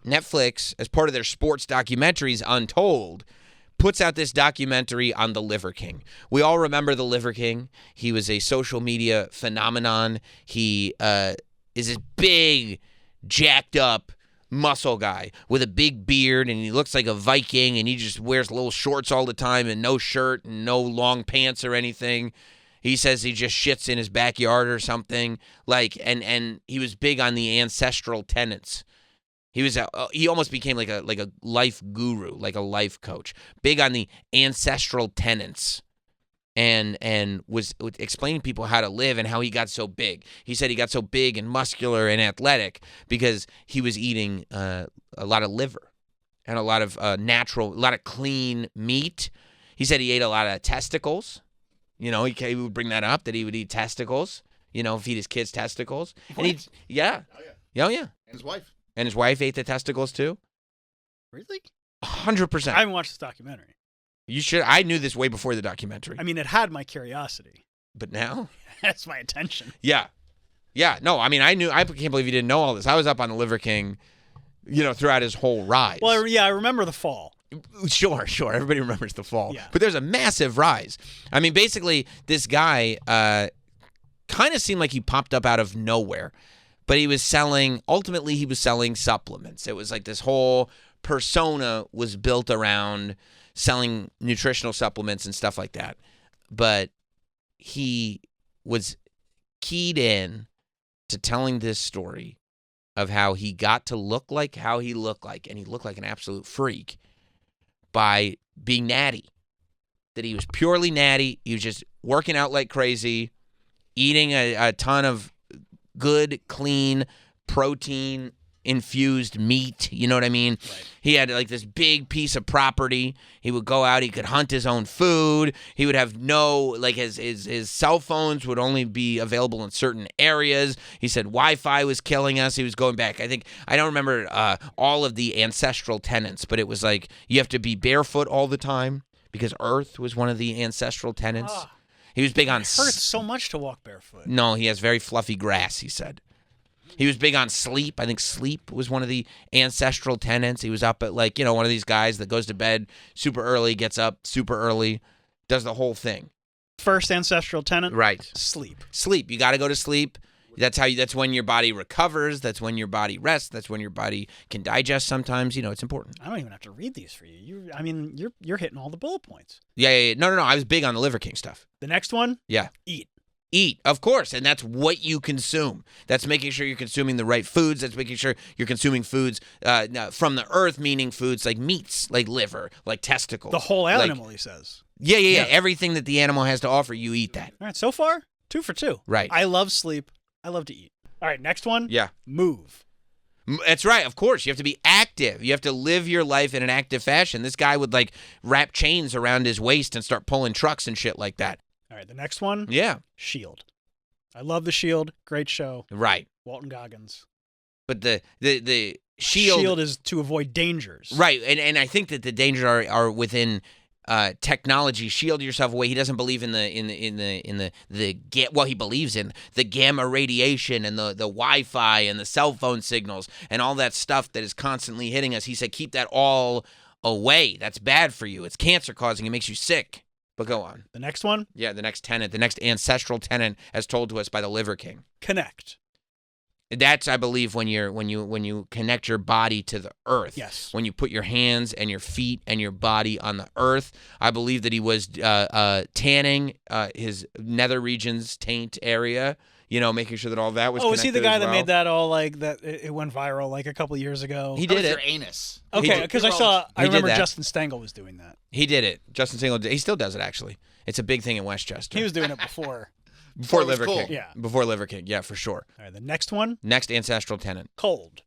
Netflix, as part of their sports documentaries, Untold, puts out this documentary on the Liver King. We all remember the Liver King. He was a social media phenomenon. He is this big, jacked up muscle guy with a big beard, and he looks like a Viking, and he just wears little shorts all the time and no shirt and no long pants or anything. He says he just shits in his backyard or something. And he was big on the ancestral tenets. He almost became like a life guru, like a life coach, big on the ancestral tenets, and was explaining to people how to live and how he got so big. He said he got so big and muscular and athletic because he was eating a lot of liver and a lot of a lot of clean meat. He said he ate a lot of testicles. He would bring that up, that he would eat testicles. Feed his kids testicles. What? And yeah. Oh yeah. And his wife. And his wife ate the testicles too? Really? 100%. I haven't watched this documentary. You should. I knew this way before the documentary. I mean, it had my curiosity. But now? That's my attention. Yeah. Yeah. No, I mean, I can't believe you didn't know all this. I was up on the Liver King, throughout his whole rise. Well, yeah, I remember the fall. Sure. Everybody remembers the fall. Yeah. But there's a massive rise. I mean, basically, this guy kind of seemed like he popped up out of nowhere. But ultimately he was selling supplements. It was like this whole persona was built around selling nutritional supplements and stuff like that. But he was keyed in to telling this story of how he got to look like how he looked like, and he looked like an absolute freak by being natty. That he was purely natty. He was just working out like crazy, eating a ton of good, clean, protein-infused meat. You know what I mean? Right. He had like this big piece of property. He would go out. He could hunt his own food. He would have his cell phones would only be available in certain areas. He said Wi-Fi was killing us. He was going back. I don't remember all of the ancestral tenets, but it was like you have to be barefoot all the time because Earth was one of the ancestral tenets. Ah. He was big on... It hurts so much to walk barefoot. No, he has very fluffy grass, he said. He was big on sleep. I think sleep was one of the ancestral tenets. He was up at one of these guys that goes to bed super early, gets up super early, does the whole thing. First ancestral tenet? Right. Sleep. Sleep. You got to go to sleep. That's when your body recovers. That's when your body rests. That's when your body can digest sometimes. It's important. I don't even have to read these for you. You're hitting all the bullet points. Yeah. No. I was big on the Liver King stuff. The next one? Yeah. Eat, of course, and that's what you consume. That's making sure you're consuming the right foods. That's making sure you're consuming foods from the earth, meaning foods like meats, like liver, like testicles. The whole animal, he says. Yeah. Everything that the animal has to offer, you eat that. All right, so far, 2 for 2. Right. I love sleep. I love to eat. All right, next one? Yeah. Move. That's right. Of course, you have to be active. You have to live your life in an active fashion. This guy would wrap chains around his waist and start pulling trucks and shit like that. All right, the next one? Yeah. Shield. I love The Shield. Great show. Right. Walton Goggins. But the shield is to avoid dangers. Right, and I think that the dangers are within technology. Shield yourself away. He doesn't believe in he believes in the gamma radiation and the Wi-Fi and the cell phone signals and all that stuff that is constantly hitting us. He said keep that all away. That's bad for you. It's cancer causing. It makes you sick. But go on. The next one? Yeah, the next tenet, the next ancestral tenet as told to us by the Liver King. Connect. That's, I believe, when you connect your body to the earth. Yes. When you put your hands and your feet and your body on the earth. I believe that he was tanning his nether regions taint area. Making sure that all that was. Oh, was he the guy that made that? that all that? It went viral a couple years ago. He did it. Your anus. Okay, because I remember that. Justin Stengel was doing that. He did it. Justin Stengel. He still does it actually. It's a big thing in Westchester. He was doing it before. Before Liver cool. King. Yeah. Before Liver King. Yeah, for sure. All right, the next one. Next ancestral tenet. Cold.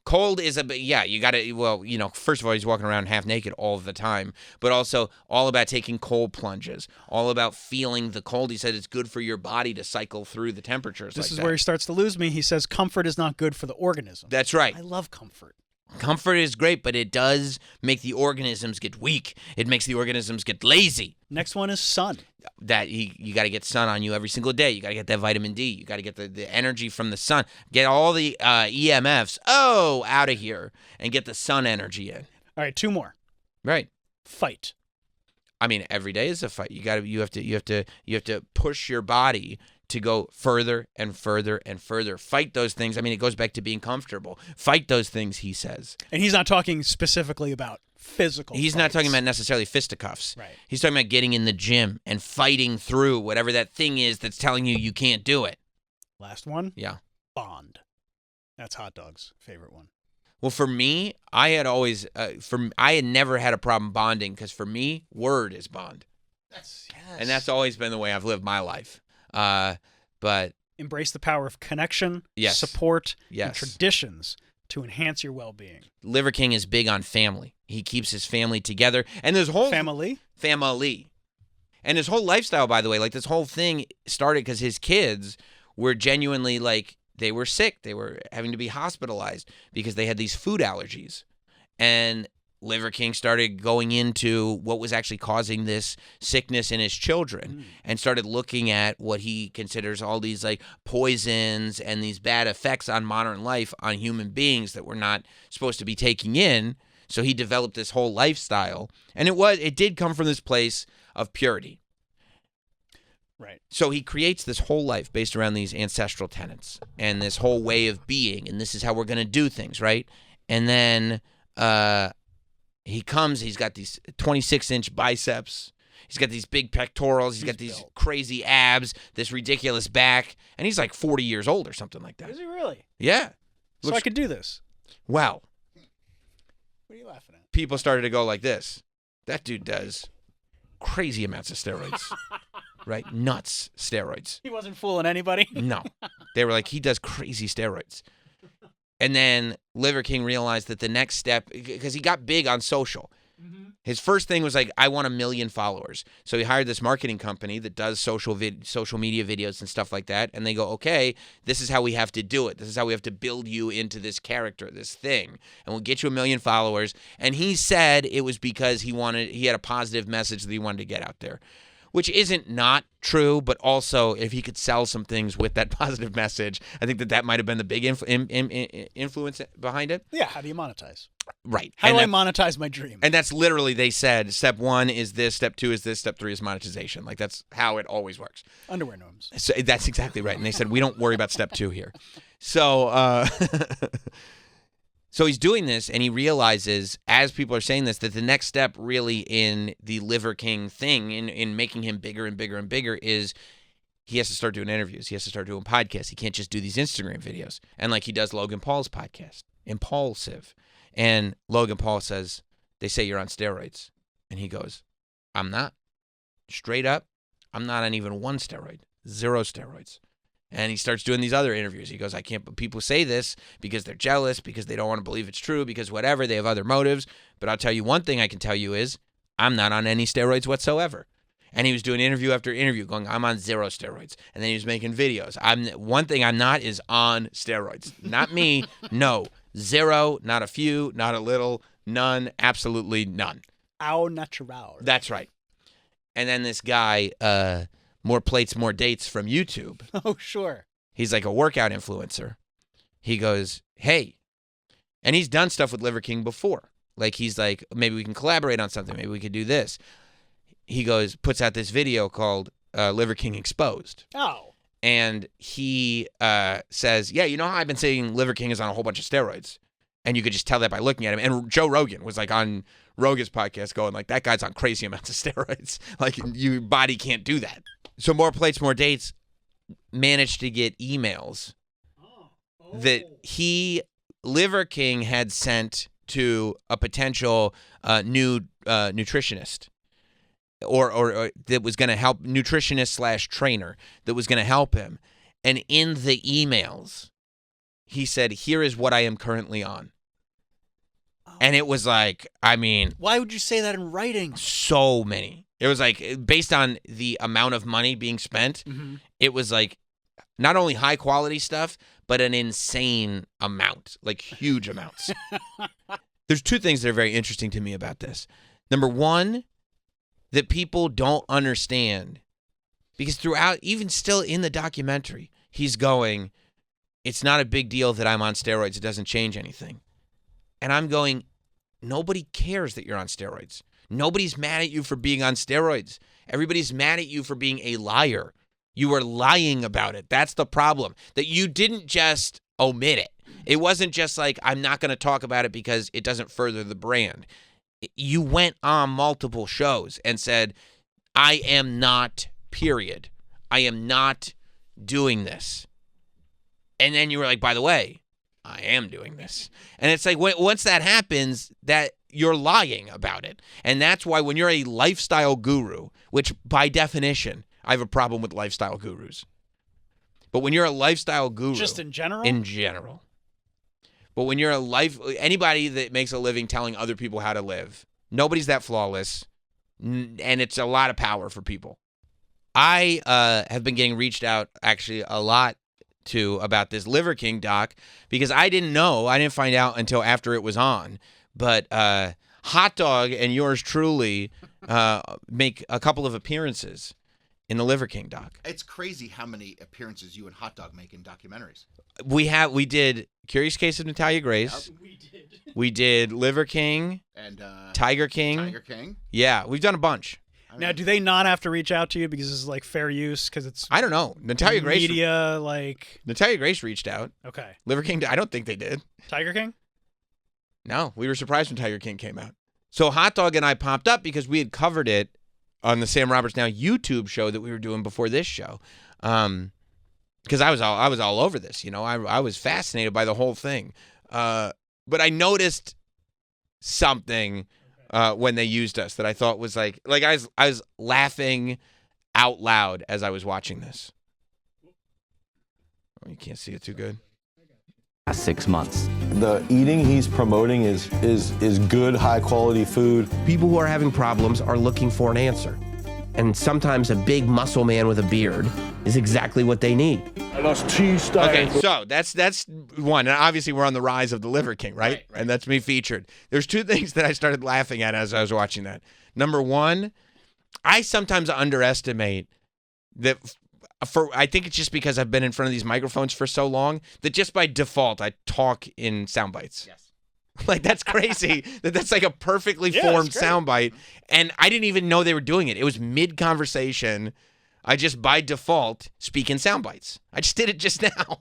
Cold is you got to, first of all, he's walking around half naked all the time, but also all about taking cold plunges, all about feeling the cold. He said it's good for your body to cycle through the temperatures This is where he starts to lose me. He says comfort is not good for the organism. That's right. I love comfort. Comfort is great, but it does make the organisms get weak. It makes the organisms get lazy. Next one is sun. That you got to get sun on you every single day. You got to get that vitamin D. You got to get the energy from the sun. Get all the EMFs out of here and get the sun energy in. All right, 2 more. Right. Fight. I mean, every day is a fight. You have to push your body to go further and further and further. Fight those things. I mean, it goes back to being comfortable. Fight those things, he says. And he's not talking specifically about physical He's not talking about necessarily fisticuffs. Right. He's talking about getting in the gym and fighting through whatever that thing is that's telling you can't do it. Last one. Yeah. Bond. That's Hot Dog's favorite one. Well, for me, I had always, I had never had a problem bonding because for me, word is bond. Yes. And that's always been the way I've lived my life. But Embrace the power of connection, Yes. support, and Yes. traditions to enhance your well-being. Liver King is big on family. He keeps his family together. And this whole Family. And his whole lifestyle, by the way, like this whole thing started because his kids were genuinely like, they were sick. They were having to be hospitalized because they had these food allergies. And Liver King started going into what was actually causing this sickness in his children and started looking at what he considers all these like poisons and these bad effects on modern life on human beings that we're not supposed to be taking in. So he developed this whole lifestyle. And it did come from this place of purity. Right. So he creates this whole life based around these ancestral tenets and this whole way of being, and this is how we're going to do things, right? And then he comes, he's got these 26-inch biceps, he's got these big pectorals, he's got these built. crazy abs, this ridiculous back, and he's like 40 years old or something like that. Is he really? Yeah. So I Looks- could do this. Wow. What are you laughing at? People started to go like this. That dude does crazy amounts of steroids, right? Nuts steroids. He wasn't fooling anybody. No. They were like, he does crazy steroids. And then Liver King realized that the next step, because he got big on social. His first thing was like, I want 1 million followers. So he hired this marketing company that does social media videos and stuff like that. And they go, okay, this is how we have to do it. This is how we have to build you into this character, this thing. And we'll get you 1 million followers. And he said it was because he had a positive message that he wanted to get out there, which isn't not true, but also if he could sell some things with that positive message, I think that might have been the big influence behind it. Yeah, how do you monetize? Right. How And do I that- monetize my dream? And that's literally, they said, step 1 is this, step 2 is this, step 3 is monetization. Like, that's how it always works. Underwear norms. So that's exactly right. And they said, we don't worry about step 2 here. So, so he's doing this, and he realizes, as people are saying this, that the next step really in the Liver King thing, in making him bigger and bigger and bigger, is he has to start doing interviews. He has to start doing podcasts. He can't just do these Instagram videos. And like he does Logan Paul's podcast, Impulsive. And Logan Paul says, they say you're on steroids. And he goes, I'm not. Straight up, I'm not on even 1 steroid. 0 steroids. And he starts doing these other interviews. He goes, I can't, but people say this because they're jealous, because they don't want to believe it's true, because whatever, they have other motives. But I'll tell you one thing I can tell you is I'm not on any steroids whatsoever. And he was doing interview after interview going, I'm on 0 steroids. And then he was making videos. One thing I'm not is on steroids. Not me. No. 0, not a few, not a little, none, absolutely none. Au natural. That's right. And then this guy, More Plates, More Dates from YouTube. Oh, sure. He's like a workout influencer. He goes, hey. And he's done stuff with Liver King before. Like, he's like, maybe we can collaborate on something. Maybe we could do this. He goes, puts out this video called Liver King Exposed. Oh. And he says, yeah, you know how I've been saying Liver King is on a whole bunch of steroids? And you could just tell that by looking at him. And Joe Rogan was like on Rogan's podcast going like, that guy's on crazy amounts of steroids. Like, your body can't do that. So More Plates, More Dates managed to get emails that Liver King had sent to a potential new nutritionist. Or that was going to help, nutritionist / trainer that was going to help him. And in the emails, he said, here is what I am currently on. And it was like, I mean, Why would you say that in writing? so many. It was like, based on the amount of money being spent, it was like not only high quality stuff, but an insane amount, like huge amounts. There's two things that are very interesting to me about this. Number one, that people don't understand, because throughout, even still in the documentary, he's going, it's not a big deal that I'm on steroids. It doesn't change anything. And I'm going, nobody cares that you're on steroids. Nobody's mad at you for being on steroids. Everybody's mad at you for being a liar. You were lying about it. That's the problem. That you didn't just omit it. It wasn't just like, I'm not going to talk about it because it doesn't further the brand. You went on multiple shows and said, I am not, period. I am not doing this. And then you were like, by the way, I am doing this. And it's like, once that happens, that you're lying about it. And that's why when you're a lifestyle guru, which by definition, I have a problem with lifestyle gurus. But when you're a lifestyle guru. Just in general? In general. But when you're anybody that makes a living telling other people how to live, nobody's that flawless. And it's a lot of power for people. I have been getting reached out actually a lot to about this Liver King doc because I didn't know. I didn't find out until after it was on. But Hot Dog and yours truly make a couple of appearances in the Liver King doc. It's crazy how many appearances you and Hot Dog make in documentaries. We did Curious Case of Natalia Grace. Yep. We did Liver King And Tiger King. Tiger King. Yeah, we've done a bunch. Now, do they not have to reach out to you because this is like fair use? Because it's I don't know. Natalia Grace. media, like. Natalia Grace reached out. Okay. Liver King. I don't think they did. Tiger King? No, we were surprised when Tiger King came out. So Hot Dog and I popped up because we had covered it on the Sam Roberts Now YouTube show that we were doing before this show. Because I was all over this, you know. I was fascinated by the whole thing. But I noticed something when they used us that I thought was like I was laughing out loud as I was watching this. Oh, you can't see it too good. 6 months. The eating he's promoting is good, high quality food. People who are having problems are looking for an answer. And sometimes a big muscle man with a beard is exactly what they need. I lost 2 stone. Okay, so that's one. And obviously we're on the rise of the Liver King, right? And that's me featured. There's two things that I started laughing at as I was watching that. Number one, I sometimes underestimate that I think it's just because I've been in front of these microphones for so long that just by default I talk in sound bites. Yes. Like that's crazy. that's like a perfectly Yeah, formed that's great. sound bite. And I didn't even know they were doing it. It was mid-conversation. I just by default speak in sound bites. I just did it just now.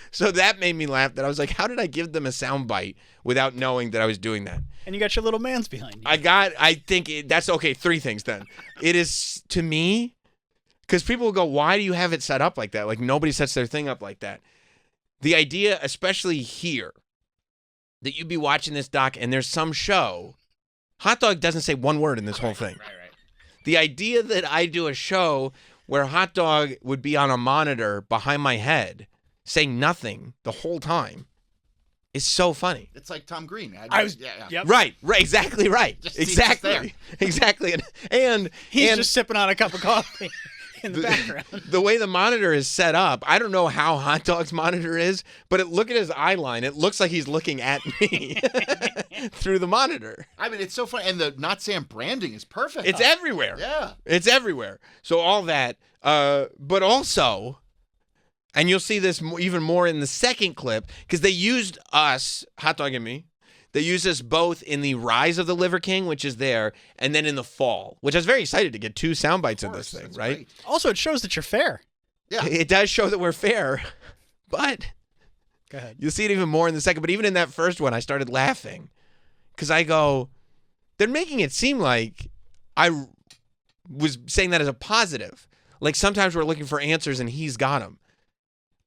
So that made me laugh that I was like, how did I give them a sound bite without knowing that I was doing that? And you got your little mans behind you. I think that's okay. 3 things then. It is to me, because people will go, why do you have it set up like that? Like nobody sets their thing up like that. The idea, especially here, that you'd be watching this doc and there's some show. Hot Dog doesn't say one word in this whole thing. Right. The idea that I do a show where Hot Dog would be on a monitor behind my head saying nothing the whole time is so funny. It's like Tom Green. Yep. Right, exactly right. Just see it's there. Exactly. And He's just sipping on a cup of coffee in the background. the way the monitor is set up, I don't know how Hot Dog's monitor is, but look at his eye line. It looks like he's looking at me through the monitor. I mean, it's so funny. And the Not Sam branding is perfect. It's everywhere. Yeah. It's everywhere. So all that, but also, and you'll see this even more in the second clip, because they used us, Hot Dog and me, they used us both in the rise of the Liver King, which is there, and then in the fall, which I was very excited to get 2 sound bites in this thing, That's right? great. Also, it shows that you're fair. Yeah. It does show that we're fair, but Go ahead. you'll see it even more in the second. But even in that first one, I started laughing because I go, they're making it seem like I was saying that as a positive. Like sometimes we're looking for answers and he's got them.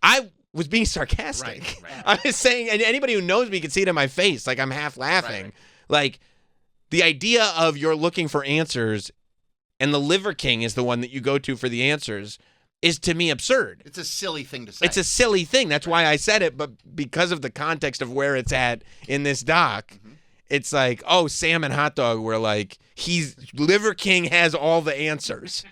I was being sarcastic. Right. I was saying, and anybody who knows me can see it in my face, like I'm half laughing. Right. Like the idea of you're looking for answers and the Liver King is the one that you go to for the answers is to me absurd. It's a silly thing to say. It's a silly thing. That's why I said it, but because of the context of where it's at in this doc, it's like, oh, Sam and Hot Dog were like, Liver King has all the answers.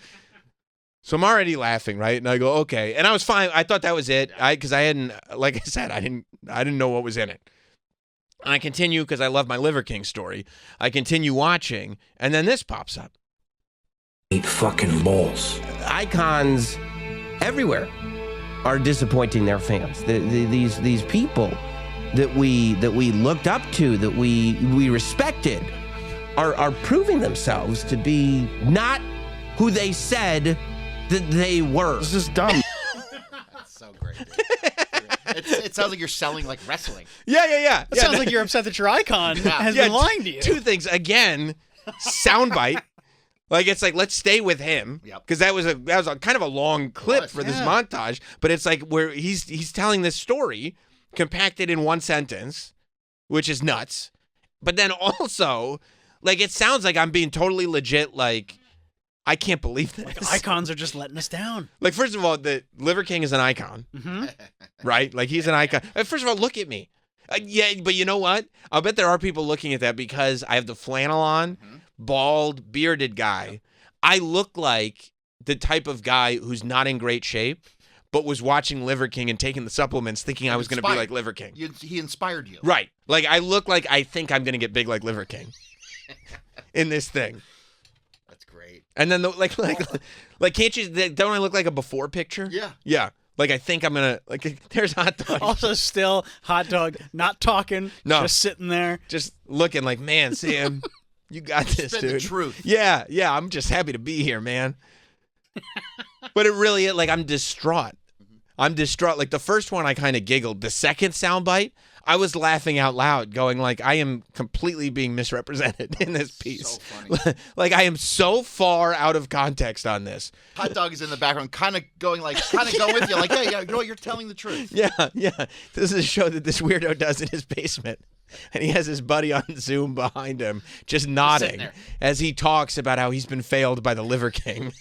So I'm already laughing, right? And I go, okay. And I was fine. I thought that was it. Because I hadn't, like I said, I didn't know what was in it. And I continue because I love my Liver King story. I continue watching, and then this pops up. Eat fucking balls. Icons everywhere are disappointing their fans. These people that we looked up to, that we respected, are proving themselves to be not who they said that they were. This is dumb. That's so great. It sounds like you're selling like wrestling. Yeah. It sounds like you're upset that your icon has been lying to you. Two things. Again, soundbite. Like, it's like, let's stay with him. Yep. Because that was a kind of a long clip for this montage. But it's like where he's telling this story compacted in one sentence, which is nuts. But then also, like, it sounds like I'm being totally legit, like, I can't believe this. Like, icons are just letting us down. Like, first of all, the Liver King is an icon, right? Like, he's an icon. First of all, look at me. Yeah, but you know what? I'll bet there are people looking at that because I have the flannel on, bald, bearded guy. I look like the type of guy who's not in great shape, but was watching Liver King and taking the supplements thinking I was going to be like Liver King. He inspired you. Right. Like, I look like I think I'm going to get big like Liver King in this thing. That's great. And then, like, can't you, don't I look like a before picture? Yeah. Yeah. Like, I think I'm going to, like, there's Hot Dog. Also, still, Hot Dog, not talking, just sitting there. Just looking like, man, Sam, you got this, Spit dude. the truth. Yeah, I'm just happy to be here, man. But it really, like, I'm distraught. I'm distraught. Like, the first one, I kind of giggled. The second soundbite, I was laughing out loud, going like, I am completely being misrepresented in this piece. So funny. Like, I am so far out of context on this. Hot Dog is in the background, kind of going with you, like, yeah, you know what, you're telling the truth. Yeah. This is a show that this weirdo does in his basement. And he has his buddy on Zoom behind him, just nodding as he talks about how he's been failed by the Liver King.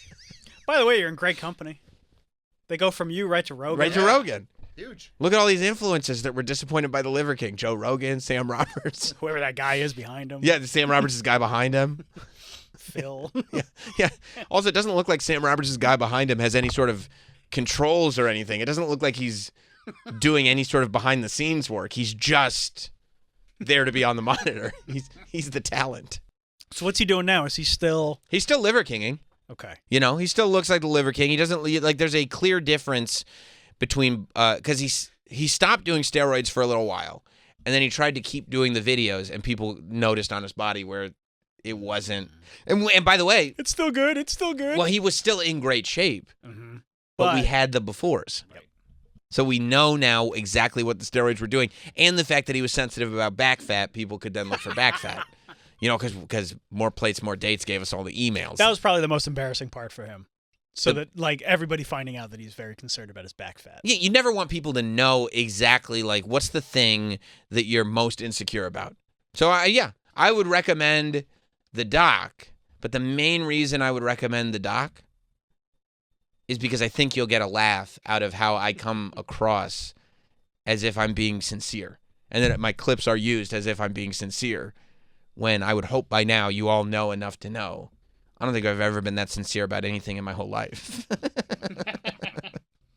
By the way, you're in great company. They go from you right to Rogan. Right to Rogan. Huge. Look at all these influencers that were disappointed by the Liver King. Joe Rogan, Sam Roberts. Whoever that guy is behind him. Yeah, Sam Roberts is the guy behind him. Phil. Yeah. Also, it doesn't look like Sam Roberts' guy behind him has any sort of controls or anything. It doesn't look like he's doing any sort of behind-the-scenes work. He's just there to be on the monitor. He's the talent. So what's he doing now? Is he still... He's still Liver Kinging. Okay. You know, he still looks like the Liver King. He doesn't, like, there's a clear difference between, because he stopped doing steroids for a little while, and then he tried to keep doing the videos, and people noticed on his body where it wasn't. And by the way, It's still good. It's still good. well, he was still in great shape, Mm-hmm. but we had the befores. Right. So we know now exactly what the steroids were doing, and the fact that he was sensitive about back fat, people could then look for back fat. You know, because more plates, more dates gave us all the emails. That was probably the most embarrassing part for him. So that, like, everybody finding out that he's very concerned about his back fat. Yeah, you never want people to know exactly, like, what's the thing that you're most insecure about. So, I would recommend the doc, but the main reason I would recommend the doc is because I think you'll get a laugh out of how I come across as if I'm being sincere, and that my clips are used as if I'm being sincere, when I would hope by now you all know enough to know. I don't think I've ever been that sincere about anything in my whole life.